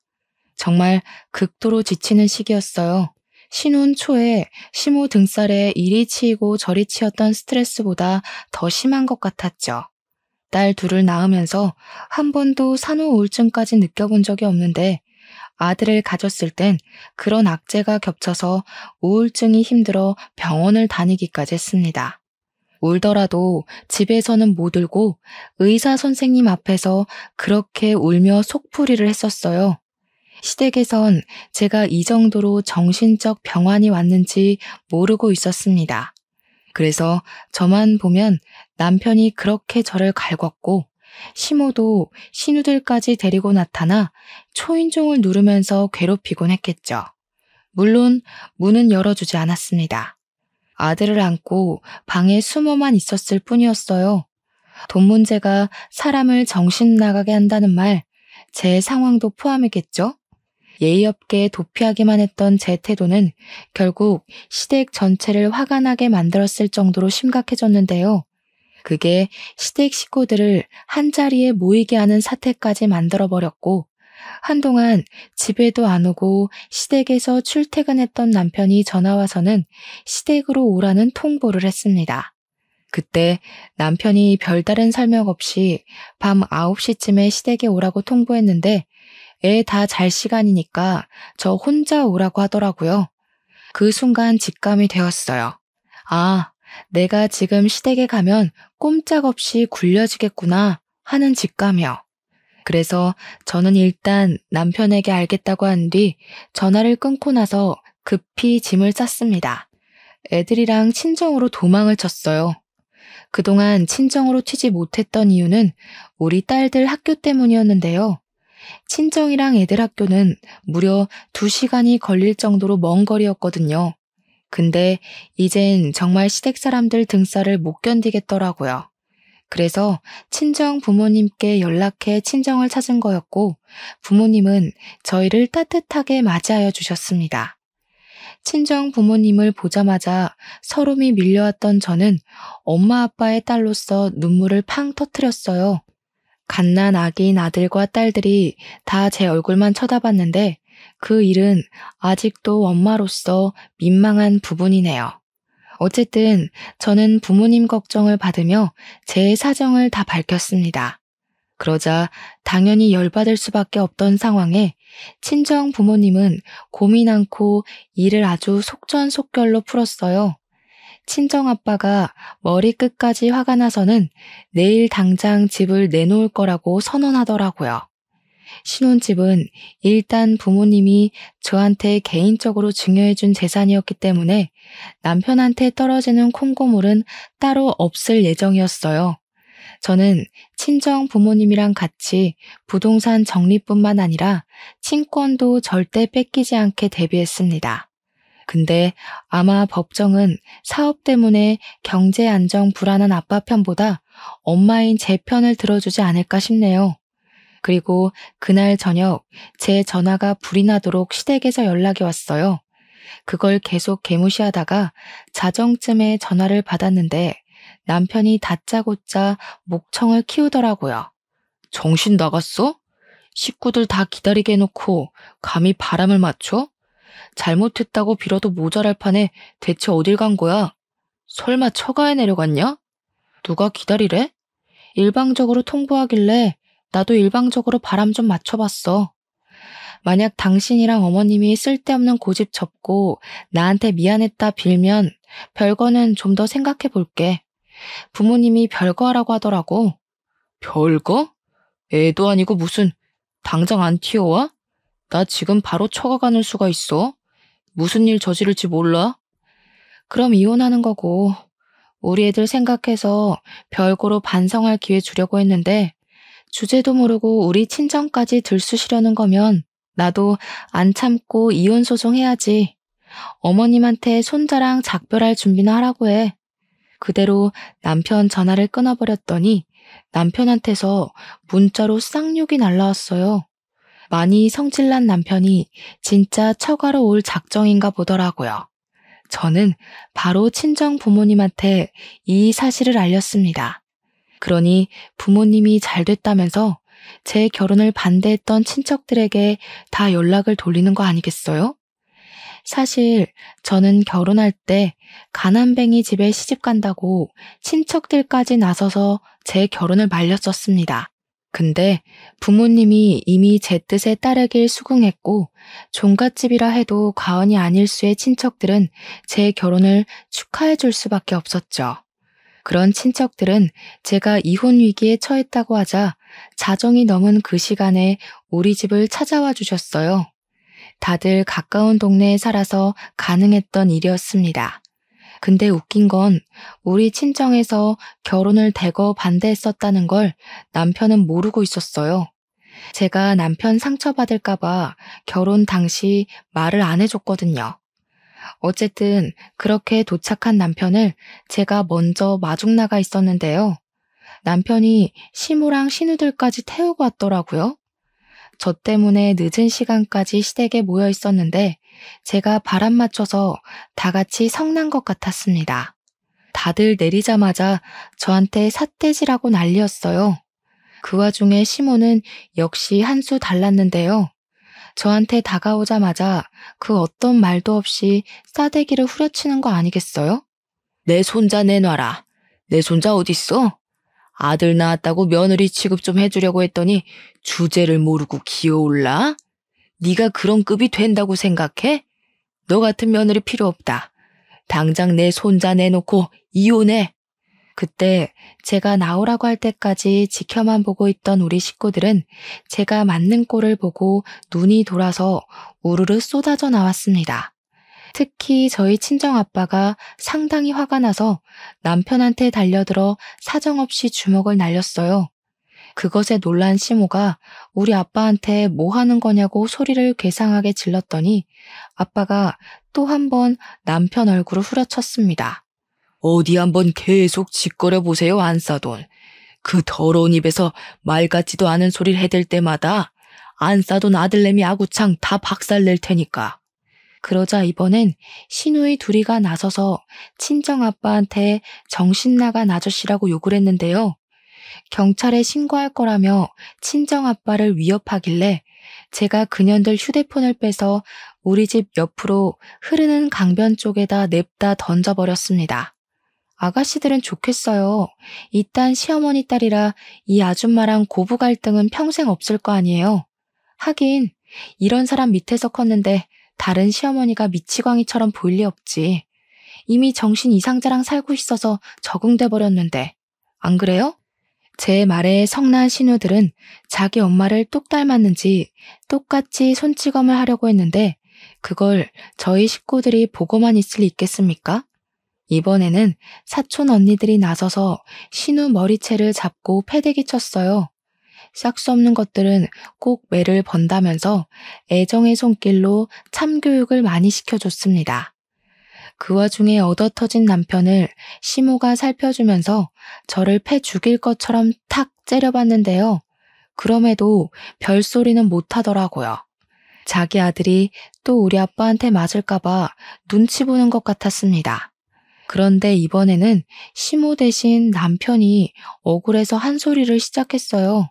[SPEAKER 1] 정말 극도로 지치는 시기였어요. 신혼 초에 시모 등살에 이리 치이고 저리 치였던 스트레스보다 더 심한 것 같았죠. 딸 둘을 낳으면서 한 번도 산후 우울증까지 느껴본 적이 없는데 아들을 가졌을 땐 그런 악재가 겹쳐서 우울증이 힘들어 병원을 다니기까지 했습니다. 울더라도 집에서는 못 울고 의사 선생님 앞에서 그렇게 울며 속풀이를 했었어요. 시댁에선 제가 이 정도로 정신적 병환이 왔는지 모르고 있었습니다. 그래서 저만 보면 남편이 그렇게 저를 갈궜고 시모도 신우들까지 데리고 나타나 초인종을 누르면서 괴롭히곤 했겠죠. 물론 문은 열어주지 않았습니다. 아들을 안고 방에 숨어만 있었을 뿐이었어요. 돈 문제가 사람을 정신 나가게 한다는 말, 제 상황도 포함이겠죠? 예의 없게 도피하기만 했던 제 태도는 결국 시댁 전체를 화가 나게 만들었을 정도로 심각해졌는데요. 그게 시댁 식구들을 한자리에 모이게 하는 사태까지 만들어버렸고 한동안 집에도 안 오고 시댁에서 출퇴근했던 남편이 전화와서는 시댁으로 오라는 통보를 했습니다. 그때 남편이 별다른 설명 없이 밤 9시쯤에 시댁에 오라고 통보했는데 애 다 잘 시간이니까 저 혼자 오라고 하더라고요. 그 순간 직감이 되었어요. 아, 내가 지금 시댁에 가면 꼼짝없이 굴려지겠구나 하는 직감이요. 그래서 저는 일단 남편에게 알겠다고 한 뒤 전화를 끊고 나서 급히 짐을 쌌습니다. 애들이랑 친정으로 도망을 쳤어요. 그동안 친정으로 튀지 못했던 이유는 우리 딸들 학교 때문이었는데요. 친정이랑 애들 학교는 무려 2시간이 걸릴 정도로 먼 거리였거든요. 근데 이젠 정말 시댁 사람들 등살을 못 견디겠더라고요. 그래서 친정 부모님께 연락해 친정을 찾은 거였고, 부모님은 저희를 따뜻하게 맞이하여 주셨습니다. 친정 부모님을 보자마자 서름이 밀려왔던 저는 엄마 아빠의 딸로서 눈물을 팡 터뜨렸어요. 갓난 아기인 아들과 딸들이 다 제 얼굴만 쳐다봤는데 그 일은 아직도 엄마로서 민망한 부분이네요. 어쨌든 저는 부모님 걱정을 받으며 제 사정을 다 밝혔습니다. 그러자 당연히 열받을 수밖에 없던 상황에 친정 부모님은 고민 않고 일을 아주 속전속결로 풀었어요. 친정 아빠가 머리끝까지 화가 나서는 내일 당장 집을 내놓을 거라고 선언하더라고요. 신혼집은 일단 부모님이 저한테 개인적으로 증여해준 재산이었기 때문에 남편한테 떨어지는 콩고물은 따로 없을 예정이었어요. 저는 친정 부모님이랑 같이 부동산 적립뿐만 아니라 친권도 절대 뺏기지 않게 대비했습니다. 근데 아마 법정은 사업 때문에 경제 안정 불안한 아빠 편보다 엄마인 제 편을 들어주지 않을까 싶네요. 그리고 그날 저녁 제 전화가 불이 나도록 시댁에서 연락이 왔어요. 그걸 계속 개무시하다가 자정쯤에 전화를 받았는데 남편이 다짜고짜 목청을 키우더라고요. 정신 나갔어? 식구들 다 기다리게 해놓고 감히 바람을 맞춰? 잘못했다고 빌어도 모자랄 판에 대체 어딜 간 거야? 설마 처가에 내려갔냐? 누가 기다리래? 일방적으로 통보하길래 나도 일방적으로 바람 좀 맞춰봤어. 만약 당신이랑 어머님이 쓸데없는 고집 접고 나한테 미안했다 빌면 별거는 좀 더 생각해 볼게. 부모님이 별거 하라고 하더라고. 별거? 애도 아니고 무슨 당장 안 튀어와? 나 지금 바로 처가 가는 수가 있어. 무슨 일 저지를지 몰라? 그럼 이혼하는 거고. 우리 애들 생각해서 별거로 반성할 기회 주려고 했는데 주제도 모르고 우리 친정까지 들쑤시려는 거면 나도 안 참고 이혼 소송 해야지. 어머님한테 손자랑 작별할 준비나 하라고 해. 그대로 남편 전화를 끊어버렸더니 남편한테서 문자로 쌍욕이 날라왔어요. 많이 성질난 남편이 진짜 처가로 올 작정인가 보더라고요. 저는 바로 친정 부모님한테 이 사실을 알렸습니다. 그러니 부모님이 잘 됐다면서 제 결혼을 반대했던 친척들에게 다 연락을 돌리는 거 아니겠어요? 사실 저는 결혼할 때 가난뱅이 집에 시집 간다고 친척들까지 나서서 제 결혼을 말렸었습니다. 근데 부모님이 이미 제 뜻에 따르길 수긍했고 종갓집이라 해도 과언이 아닐 수의 친척들은 제 결혼을 축하해 줄 수밖에 없었죠. 그런 친척들은 제가 이혼 위기에 처했다고 하자 자정이 넘은 그 시간에 우리 집을 찾아와 주셨어요. 다들 가까운 동네에 살아서 가능했던 일이었습니다. 근데 웃긴 건 우리 친정에서 결혼을 대거 반대했었다는 걸 남편은 모르고 있었어요. 제가 남편 상처받을까봐 결혼 당시 말을 안 해줬거든요. 어쨌든 그렇게 도착한 남편을 제가 먼저 마중 나가 있었는데요. 남편이 시모랑 신우들까지 태우고 왔더라고요. 저 때문에 늦은 시간까지 시댁에 모여 있었는데 제가 바람 맞춰서 다 같이 성난 것 같았습니다. 다들 내리자마자 저한테 삿대질하고 난리였어요. 그 와중에 시모는 역시 한 수 달랐는데요. 저한테 다가오자마자 그 어떤 말도 없이 싸대기를 후려치는 거 아니겠어요? 내 손자 내놔라. 내 손자 어딨어? 아들 낳았다고 며느리 취급 좀 해주려고 했더니 주제를 모르고 기어올라? 네가 그런 급이 된다고 생각해? 너 같은 며느리 필요 없다. 당장 내 손자 내놓고 이혼해. 그때 제가 나오라고 할 때까지 지켜만 보고 있던 우리 식구들은 제가 맞는 꼴을 보고 눈이 돌아서 우르르 쏟아져 나왔습니다. 특히 저희 친정아빠가 상당히 화가 나서 남편한테 달려들어 사정없이 주먹을 날렸어요. 그것에 놀란 시모가 우리 아빠한테 뭐 하는 거냐고 소리를 괴상하게 질렀더니 아빠가 또 한 번 남편 얼굴을 후려쳤습니다. 어디 한번 계속 짓거려 보세요, 안싸돈. 그 더러운 입에서 말 같지도 않은 소리를 해댈 때마다 안싸돈 아들내미 아구창 다 박살낼 테니까. 그러자 이번엔 시누이 둘이가 나서서 친정아빠한테 정신나간 아저씨라고 욕을 했는데요. 경찰에 신고할 거라며 친정아빠를 위협하길래 제가 그년들 휴대폰을 빼서 우리 집 옆으로 흐르는 강변 쪽에다 냅다 던져버렸습니다. 아가씨들은 좋겠어요. 이딴 시어머니 딸이라 이 아줌마랑 고부 갈등은 평생 없을 거 아니에요. 하긴 이런 사람 밑에서 컸는데 다른 시어머니가 미치광이처럼 보일 리 없지. 이미 정신 이상자랑 살고 있어서 적응돼 버렸는데. 안 그래요? 제 말에 성난 신우들은 자기 엄마를 똑 닮았는지 똑같이 손찌검을 하려고 했는데 그걸 저희 식구들이 보고만 있을 리 있겠습니까? 이번에는 사촌 언니들이 나서서 신우 머리채를 잡고 패대기 쳤어요. 싹수 없는 것들은 꼭 매를 번다면서 애정의 손길로 참교육을 많이 시켜줬습니다. 그 와중에 얻어터진 남편을 시모가 살펴주면서 저를 패 죽일 것처럼 탁 째려봤는데요. 그럼에도 별소리는 못하더라고요. 자기 아들이 또 우리 아빠한테 맞을까봐 눈치 보는 것 같았습니다. 그런데 이번에는 시모 대신 남편이 억울해서 한 소리를 시작했어요.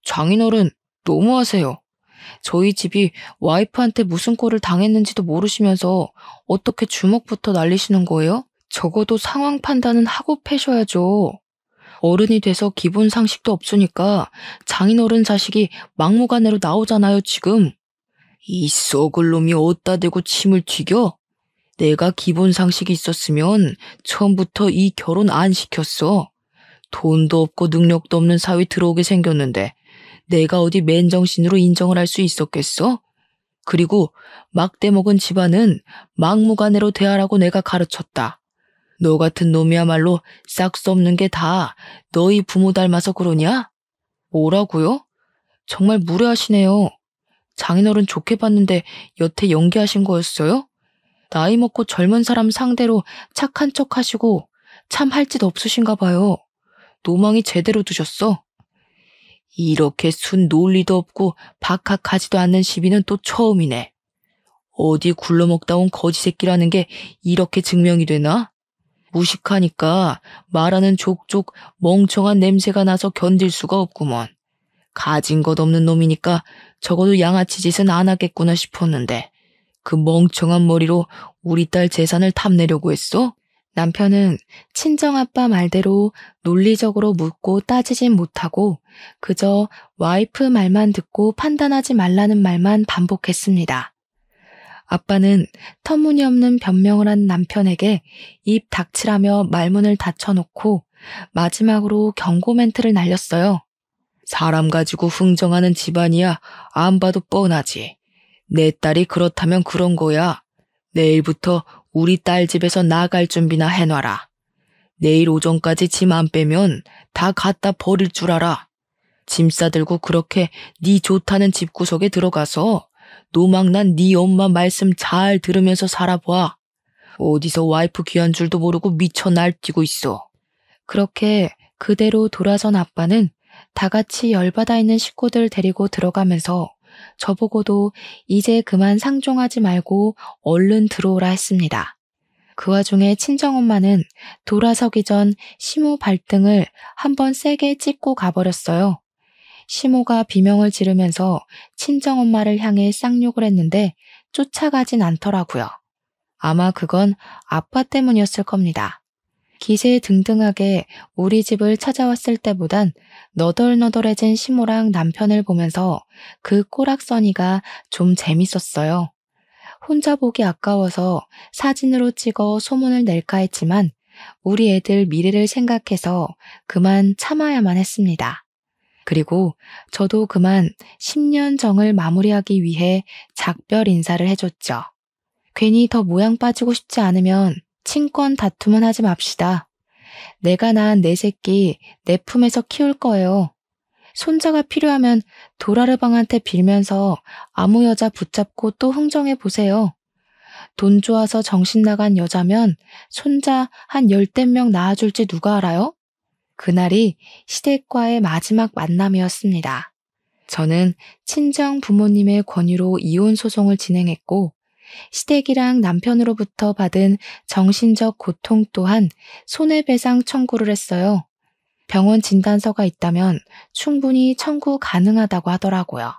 [SPEAKER 1] 장인어른, 너무하세요. 저희 집이 와이프한테 무슨 꼴을 당했는지도 모르시면서 어떻게 주먹부터 날리시는 거예요? 적어도 상황 판단은 하고 패셔야죠. 어른이 돼서 기본 상식도 없으니까 장인어른 자식이 막무가내로 나오잖아요, 지금. 이 썩을 놈이 어디다 대고 침을 튀겨? 내가 기본 상식이 있었으면 처음부터 이 결혼 안 시켰어. 돈도 없고 능력도 없는 사위 들어오게 생겼는데 내가 어디 맨정신으로 인정을 할 수 있었겠어? 그리고 막대 먹은 집안은 막무가내로 대하라고 내가 가르쳤다. 너 같은 놈이야말로 싹수 없는 게 다 너희 부모 닮아서 그러냐? 뭐라고요? 정말 무례하시네요. 장인어른 좋게 봤는데 여태 연기하신 거였어요? 나이 먹고 젊은 사람 상대로 착한 척 하시고 참 할 짓 없으신가 봐요. 노망이 제대로 두셨어. 이렇게 순 논리도 없고 박학하지도 않는 시비는 또 처음이네. 어디 굴러먹다 온 거지 새끼라는 게 이렇게 증명이 되나? 무식하니까 말하는 족족 멍청한 냄새가 나서 견딜 수가 없구먼. 가진 것 없는 놈이니까 적어도 양아치 짓은 안 하겠구나 싶었는데 그 멍청한 머리로 우리 딸 재산을 탐내려고 했어? 남편은 친정아빠 말대로 논리적으로 묻고 따지진 못하고 그저 와이프 말만 듣고 판단하지 말라는 말만 반복했습니다. 아빠는 터무니없는 변명을 한 남편에게 입 닥치라며 말문을 닫혀놓고 마지막으로 경고 멘트를 날렸어요. 사람 가지고 흥정하는 집안이야 안 봐도 뻔하지. 내 딸이 그렇다면 그런 거야. 내일부터 우리 딸 집에서 나갈 준비나 해놔라. 내일 오전까지 짐 안 빼면 다 갖다 버릴 줄 알아. 짐 싸들고 그렇게 네 좋다는 집구석에 들어가서 노망난 네 엄마 말씀 잘 들으면서 살아봐. 어디서 와이프 귀한 줄도 모르고 미쳐 날뛰고 있어. 그렇게 그대로 돌아선 아빠는 다 같이 열받아 있는 식구들 데리고 들어가면서 저보고도 이제 그만 상종하지 말고 얼른 들어오라 했습니다. 그 와중에 친정엄마는 돌아서기 전 시모 발등을 한번 세게 찍고 가버렸어요. 시모가 비명을 지르면서 친정엄마를 향해 쌍욕을 했는데 쫓아가진 않더라고요. 아마 그건 아빠 때문이었을 겁니다. 기세등등하게 우리 집을 찾아왔을 때보단 너덜너덜해진 시모랑 남편을 보면서 그 꼬락서니가 좀 재밌었어요. 혼자 보기 아까워서 사진으로 찍어 소문을 낼까 했지만 우리 애들 미래를 생각해서 그만 참아야만 했습니다. 그리고 저도 그만 10년 정을 마무리하기 위해 작별 인사를 해줬죠. 괜히 더 모양 빠지고 싶지 않으면 친권 다툼은 하지 맙시다. 내가 낳은 내 새끼 내 품에서 키울 거예요. 손자가 필요하면 도라르방한테 빌면서 아무 여자 붙잡고 또 흥정해 보세요. 돈 좋아서 정신 나간 여자면 손자 한 열댓 명 낳아줄지 누가 알아요? 그날이 시댁과의 마지막 만남이었습니다. 저는 친정 부모님의 권유로 이혼 소송을 진행했고 시댁이랑 남편으로부터 받은 정신적 고통 또한 손해배상 청구를 했어요. 병원 진단서가 있다면 충분히 청구 가능하다고 하더라고요.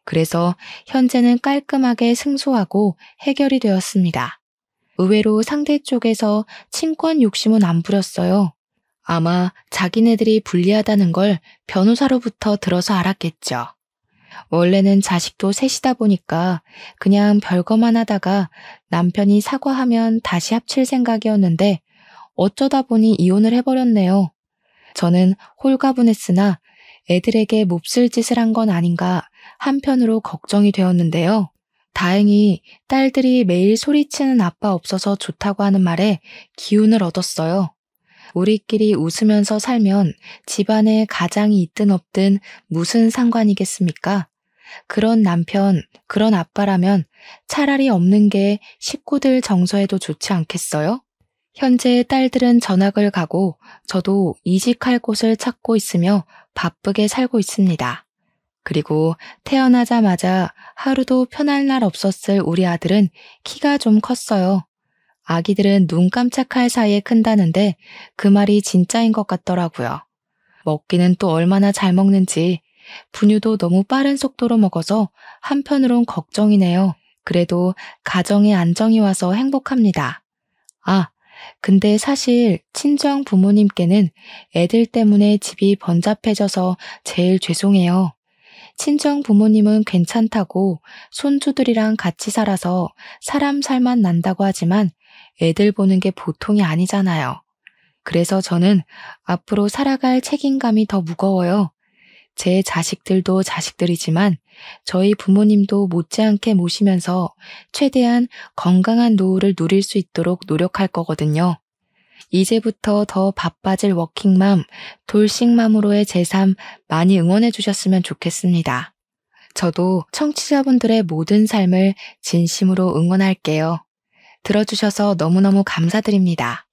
[SPEAKER 1] 그래서 현재는 깔끔하게 승소하고 해결이 되었습니다. 의외로 상대 쪽에서 친권 욕심은 안 부렸어요. 아마 자기네들이 불리하다는 걸 변호사로부터 들어서 알았겠죠. 원래는 자식도 셋이다 보니까 그냥 별거만 하다가 남편이 사과하면 다시 합칠 생각이었는데 어쩌다 보니 이혼을 해버렸네요. 저는 홀가분했으나 애들에게 몹쓸 짓을 한 건 아닌가 한편으로 걱정이 되었는데요. 다행히 딸들이 매일 소리치는 아빠 없어서 좋다고 하는 말에 기운을 얻었어요. 우리끼리 웃으면서 살면 집안에 가장이 있든 없든 무슨 상관이겠습니까? 그런 남편, 그런 아빠라면 차라리 없는 게 식구들 정서에도 좋지 않겠어요? 현재 딸들은 전학을 가고 저도 이직할 곳을 찾고 있으며 바쁘게 살고 있습니다. 그리고 태어나자마자 하루도 편할 날 없었을 우리 아들은 키가 좀 컸어요. 아기들은 눈 깜짝할 사이에 큰다는데 그 말이 진짜인 것 같더라고요. 먹기는 또 얼마나 잘 먹는지 분유도 너무 빠른 속도로 먹어서 한편으론 걱정이네요. 그래도 가정에 안정이 와서 행복합니다. 아, 근데 사실 친정 부모님께는 애들 때문에 집이 번잡해져서 제일 죄송해요. 친정 부모님은 괜찮다고 손주들이랑 같이 살아서 사람 살만 난다고 하지만 애들 보는 게 보통이 아니잖아요. 그래서 저는 앞으로 살아갈 책임감이 더 무거워요. 제 자식들도 자식들이지만 저희 부모님도 못지않게 모시면서 최대한 건강한 노후를 누릴 수 있도록 노력할 거거든요. 이제부터 더 바빠질 워킹맘, 돌싱맘으로의 제 삶 많이 응원해 주셨으면 좋겠습니다. 저도 청취자분들의 모든 삶을 진심으로 응원할게요. 들어주셔서 너무너무 감사드립니다.